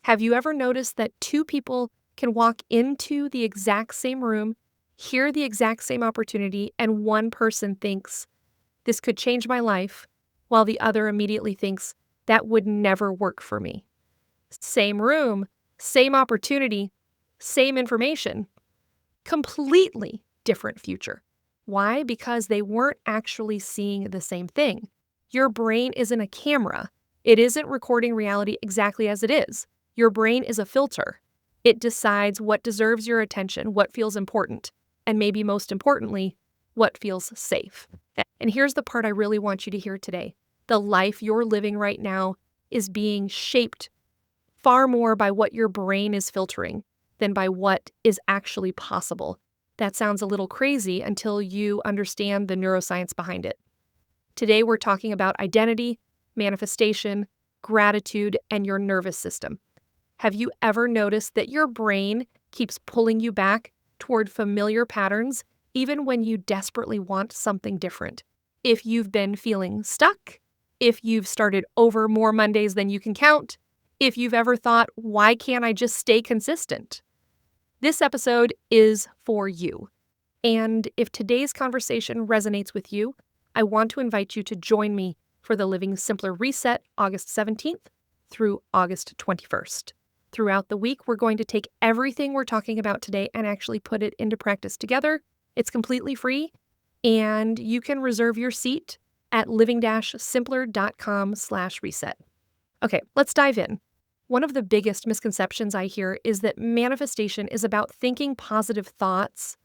Have you ever noticed that two people can walk into the exact same room, hear the exact same opportunity, and one person thinks, this could change my life, while the other immediately thinks, that would never work for me? Same room, same opportunity, same information, completely different future. Why? Because they weren't actually seeing the same thing. Your brain isn't a camera. It isn't recording reality exactly as it is. Your brain is a filter. It decides what deserves your attention, what feels important, and maybe most importantly, what feels safe. And here's the part I really want you to hear today. The life you're living right now is being shaped far more by what your brain is filtering than by what is actually possible. That sounds a little crazy until you understand the neuroscience behind it. Today, we're talking about identity, manifestation, gratitude, and your nervous system. Have you ever noticed that your brain keeps pulling you back toward familiar patterns, even when you desperately want something different? If you've been feeling stuck, if you've started over more Mondays than you can count, if you've ever thought, why can't I just stay consistent? This episode is for you. And if today's conversation resonates with you, I want to invite you to join me for the Living Simpler Reset, August 17th through August 21st. Throughout the week, we're going to take everything we're talking about today and actually put it into practice together. It's completely free, and you can reserve your seat at living-simpler.com/reset. Okay, let's dive in. One of the biggest misconceptions I hear is that manifestation is about thinking positive thoughts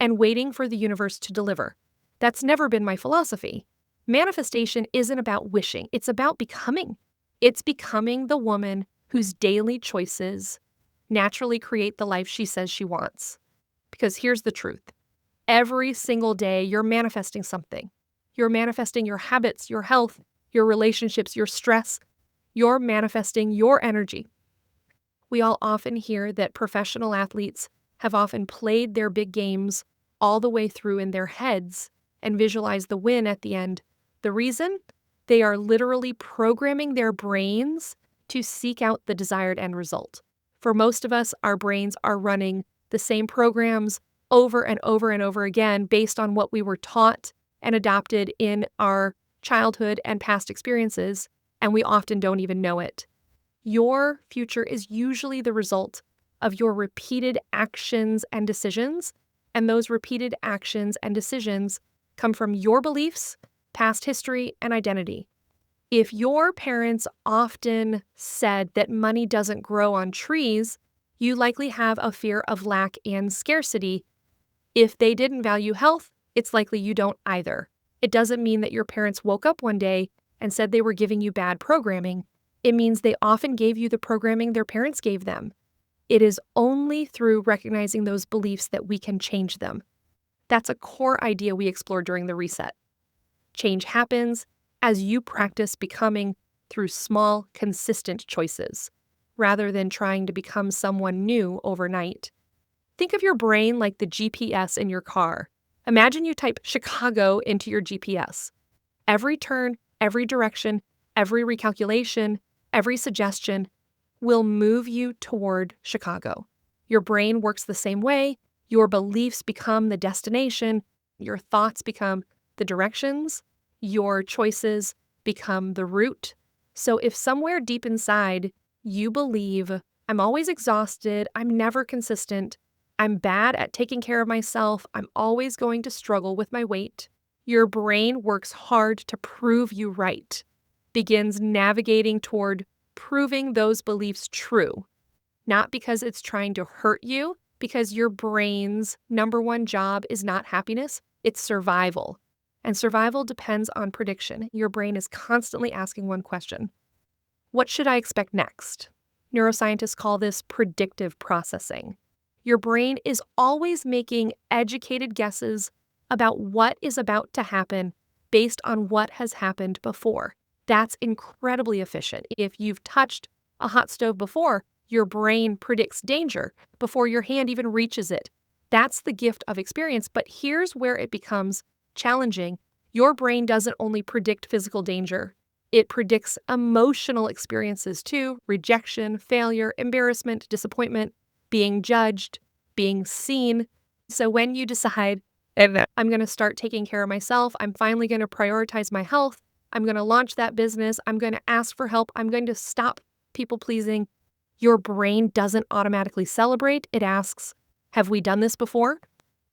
and waiting for the universe to deliver. That's never been my philosophy. Manifestation isn't about wishing, it's about becoming. It's becoming the woman whose daily choices naturally create the life she says she wants. Because here's the truth. Every single day, you're manifesting something. You're manifesting your habits, your health, your relationships, your stress. You're manifesting your energy. We all often hear that professional athletes have often played their big games all the way through in their heads and visualize the win at the end. The reason? They are literally programming their brains to seek out the desired end result. For most of us, our brains are running the same programs over and over and over again based on what we were taught and adopted in our childhood and past experiences, and we often don't even know it. Your future is usually the result of your repeated actions and decisions, and those repeated actions and decisions come from your beliefs, past history, and identity. If your parents often said that money doesn't grow on trees, you likely have a fear of lack and scarcity. If they didn't value health, it's likely you don't either. It doesn't mean that your parents woke up one day and said they were giving you bad programming. It means they often gave you the programming their parents gave them. It is only through recognizing those beliefs that we can change them. That's a core idea we explored during the reset. Change happens as you practice becoming through small, consistent choices, rather than trying to become someone new overnight. Think of your brain like the GPS in your car. Imagine you type Chicago into your GPS. Every turn, every direction, every recalculation, every suggestion will move you toward Chicago. Your brain works the same way. Your beliefs become the destination. Your thoughts become the directions. Your choices become the route. So if somewhere deep inside you believe, I'm always exhausted, I'm never consistent, I'm bad at taking care of myself, I'm always going to struggle with my weight, your brain works hard to prove you right, begins navigating toward proving those beliefs true, not because it's trying to hurt you, because your brain's number one job is not happiness, it's survival. And survival depends on prediction. Your brain is constantly asking one question. What should I expect next? Neuroscientists call this predictive processing. Your brain is always making educated guesses about what is about to happen based on what has happened before. That's incredibly efficient. If you've touched a hot stove before, your brain predicts danger before your hand even reaches it. That's the gift of experience, but here's where it becomes challenging. Your brain doesn't only predict physical danger. It predicts emotional experiences too: rejection, failure, embarrassment, disappointment, being judged, being seen. So when you decide, and I'm going to start taking care of myself, I'm finally going to prioritize my health, I'm going to launch that business, I'm going to ask for help, I'm going to stop people pleasing, your brain doesn't automatically celebrate. It asks, have we done this before?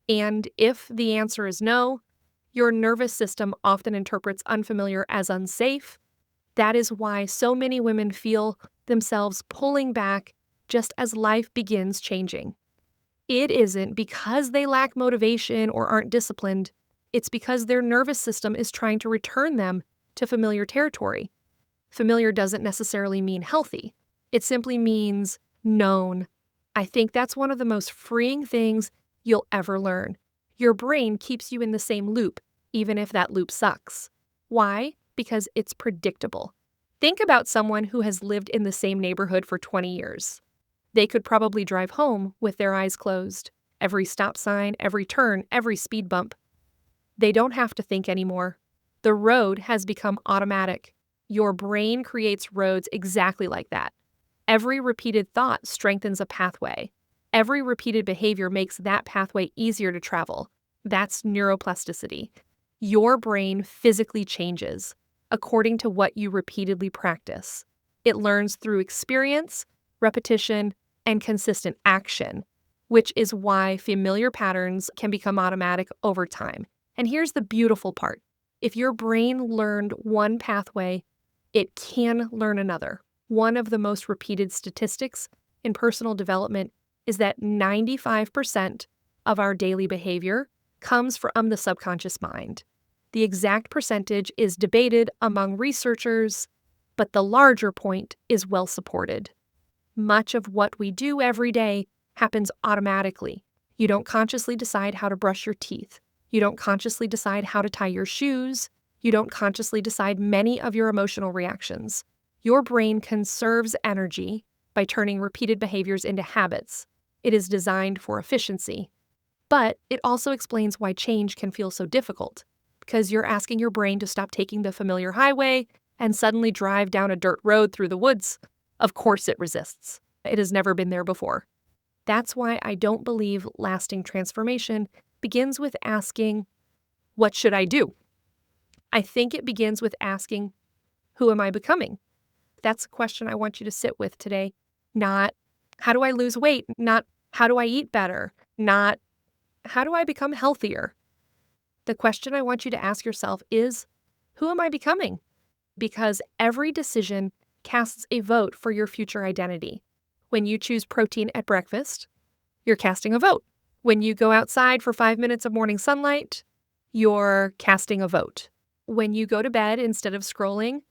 And if the answer is no, your nervous system often interprets unfamiliar as unsafe. That is why so many women feel themselves pulling back just as life begins changing. It isn't because they lack motivation or aren't disciplined. It's because their nervous system is trying to return them to familiar territory. Familiar doesn't necessarily mean healthy. It simply means known. I think that's one of the most freeing things you'll ever learn. Your brain keeps you in the same loop, even if that loop sucks. Why? Because it's predictable. Think about someone who has lived in the same neighborhood for 20 years. They could probably drive home with their eyes closed. Every stop sign, every turn, every speed bump. They don't have to think anymore. The road has become automatic. Your brain creates roads exactly like that. Every repeated thought strengthens a pathway. Every repeated behavior makes that pathway easier to travel. That's neuroplasticity. Your brain physically changes according to what you repeatedly practice. It learns through experience, repetition, and consistent action, which is why familiar patterns can become automatic over time. And here's the beautiful part. If your brain learned one pathway, it can learn another. One of the most repeated statistics in personal development is that 95% of our daily behavior comes from the subconscious mind. The exact percentage is debated among researchers, but the larger point is well supported. Much of what we do every day happens automatically. You don't consciously decide how to brush your teeth. You don't consciously decide how to tie your shoes. You don't consciously decide many of your emotional reactions. Your brain conserves energy by turning repeated behaviors into habits. It is designed for efficiency. But it also explains why change can feel so difficult, because you're asking your brain to stop taking the familiar highway and suddenly drive down a dirt road through the woods. Of course it resists. It has never been there before. That's why I don't believe lasting transformation begins with asking, what should I do? I think it begins with asking, who am I becoming? That's a question I want you to sit with today. Not, how do I lose weight? Not, how do I eat better? Not, how do I become healthier? The question I want you to ask yourself is, who am I becoming? Because every decision casts a vote for your future identity. When you choose protein at breakfast, you're casting a vote. When you go outside for 5 minutes of morning sunlight, you're casting a vote. When you go to bed instead of scrolling,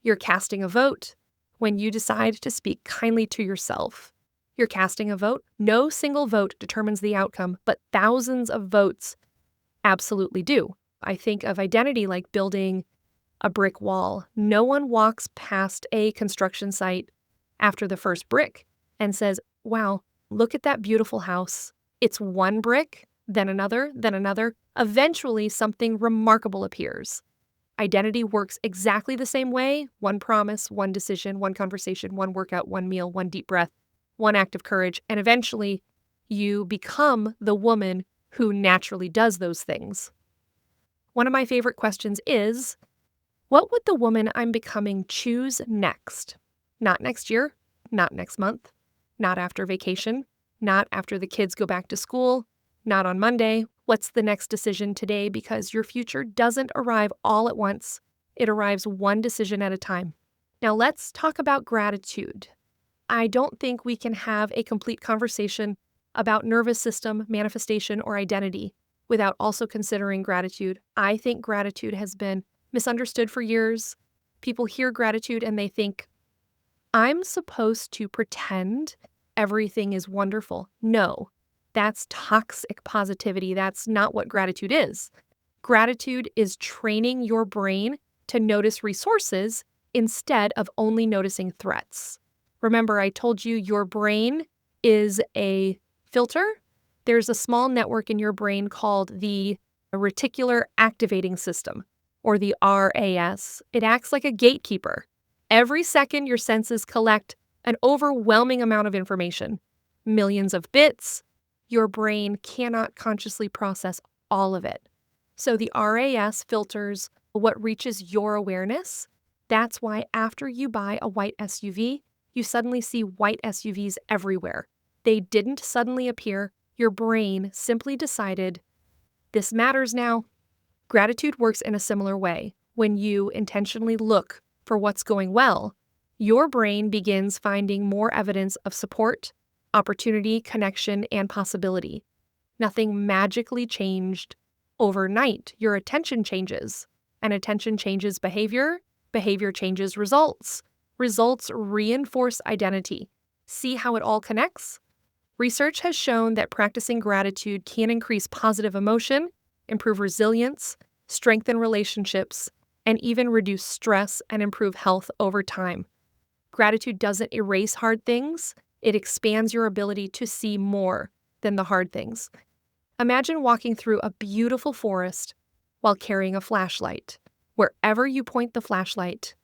you're casting a vote. When you decide to speak kindly to yourself, you're casting a vote. No single vote determines the outcome, but thousands of votes absolutely do. I think of identity like building a brick wall. No one walks past a construction site after the first brick and says, wow, look at that beautiful house. It's one brick, then another, then another. Eventually, something remarkable appears. Identity works exactly the same way. One promise, one decision, one conversation, one workout, one meal, one deep breath, one act of courage, and eventually you become the woman who naturally does those things. One of my favorite questions is, what would the woman I'm becoming choose next? Not next year, not next month, not after vacation, not after the kids go back to school, not on Monday. What's the next decision today? Because your future doesn't arrive all at once. It arrives one decision at a time. Now let's talk about gratitude. I don't think we can have a complete conversation about nervous system, manifestation, or identity without also considering gratitude. I think gratitude has been misunderstood for years. People hear gratitude and they think, I'm supposed to pretend everything is wonderful. No, that's toxic positivity. That's not what gratitude is. Gratitude is training your brain to notice resources instead of only noticing threats. Remember, I told you your brain is a filter. There's a small network in your brain called the reticular activating system. or the RAS, it acts like a gatekeeper. Every second, your senses collect an overwhelming amount of information, millions of bits. Your brain cannot consciously process all of it. So the RAS filters what reaches your awareness. That's why after you buy a white SUV, you suddenly see white SUVs everywhere. They didn't suddenly appear. Your brain simply decided, this matters now. Gratitude works in a similar way. When you intentionally look for what's going well, your brain begins finding more evidence of support, opportunity, connection, and possibility. Nothing magically changed overnight. Your attention changes, and attention changes behavior. Behavior changes results. Results reinforce identity. See how it all connects? Research has shown that practicing gratitude can increase positive emotion, improve resilience, strengthen relationships, and even reduce stress and improve health over time. Gratitude doesn't erase hard things, it expands your ability to see more than the hard things. Imagine walking through a beautiful forest while carrying a flashlight. Wherever you point the flashlight,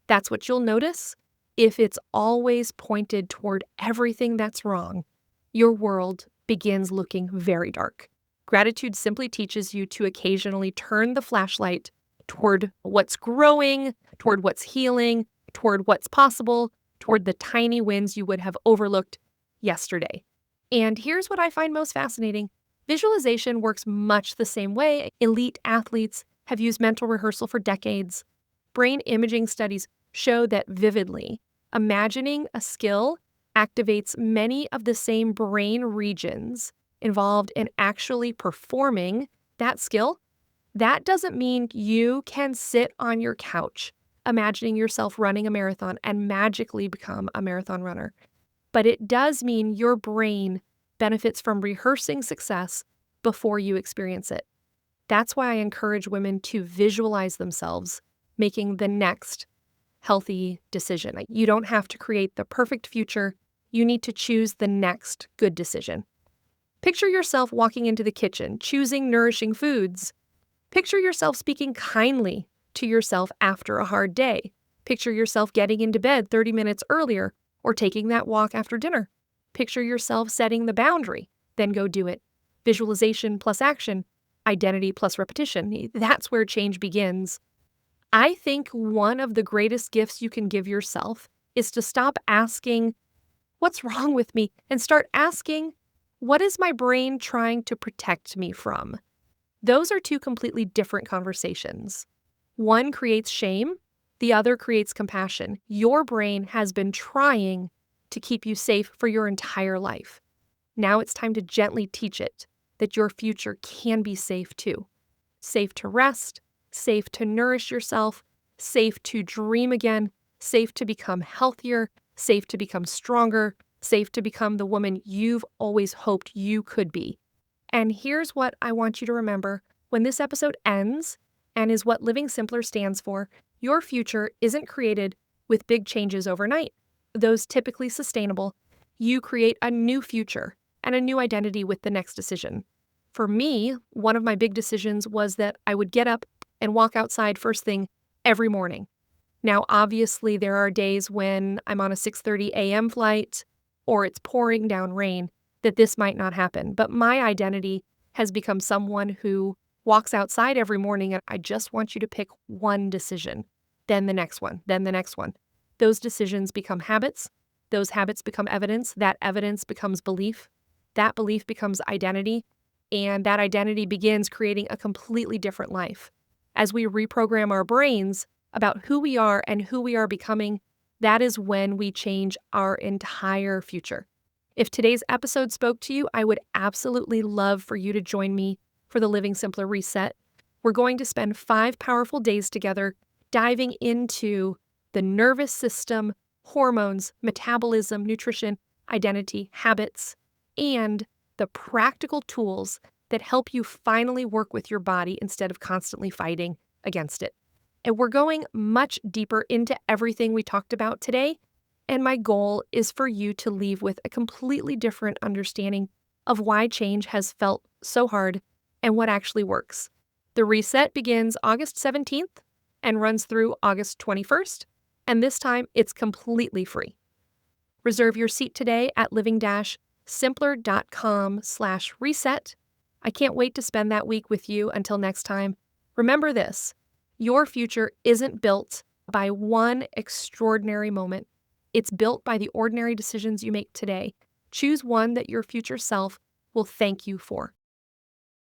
that's what you'll notice. If it's always pointed toward everything that's wrong, your world begins looking very dark. Gratitude simply teaches you to occasionally turn the flashlight toward what's growing, toward what's healing, toward what's possible, toward the tiny wins you would have overlooked yesterday. And here's what I find most fascinating. Visualization works much the same way. Elite athletes have used mental rehearsal for decades. Brain imaging studies show that vividly, imagining a skill activates many of the same brain regions involved in actually performing that skill. That doesn't mean you can sit on your couch imagining yourself running a marathon and magically become a marathon runner. But it does mean your brain benefits from rehearsing success before you experience it. That's why I encourage women to visualize themselves making the next healthy decision. You don't have to create the perfect future. You need to choose the next good decision. Picture yourself walking into the kitchen, choosing nourishing foods. Picture yourself speaking kindly to yourself after a hard day. Picture yourself getting into bed 30 minutes earlier or taking that walk after dinner. Picture yourself setting the boundary, then go do it. Visualization plus action, identity plus repetition. That's where change begins. I think one of the greatest gifts you can give yourself is to stop asking, what's wrong with me? And start asking, what is my brain trying to protect me from? Those are two completely different conversations. One creates shame, the other creates compassion. Your brain has been trying to keep you safe for your entire life. Now it's time to gently teach it that your future can be safe too. Safe to rest, safe to nourish yourself, safe to dream again, safe to become healthier, safe to become stronger, safe to become the woman you've always hoped you could be. And here's what I want you to remember. When this episode ends, and is what Living Simpler stands for, your future isn't created with big changes overnight. Those typically sustainable. You create a new future and a new identity with the next decision. For me, one of my big decisions was that I would get up and walk outside first thing every morning. Now, obviously, there are days when I'm on a 6:30 a.m. flight or it's pouring down rain that this might not happen. But my identity has become someone who walks outside every morning, and I just want you to pick one decision, then the next one, then the next one. Those decisions become habits. Those habits become evidence. That evidence becomes belief. That belief becomes identity. And that identity begins creating a completely different life. As we reprogram our brains about who we are and who we are becoming, that is when we change our entire future. If today's episode spoke to you, I would absolutely love for you to join me for the Living Simpler Reset. We're going to spend 5 powerful days together diving into the nervous system, hormones, metabolism, nutrition, identity, habits, and the practical tools that help you finally work with your body instead of constantly fighting against it. And we're going much deeper into everything we talked about today. And my goal is for you to leave with a completely different understanding of why change has felt so hard and what actually works. The reset begins August 17th and runs through August 21st, and this time it's completely free. Reserve your seat today at living-simpler.com/reset. I can't wait to spend that week with you. Until next time, remember this: your future isn't built by one extraordinary moment. It's built by the ordinary decisions you make today. Choose one that your future self will thank you for.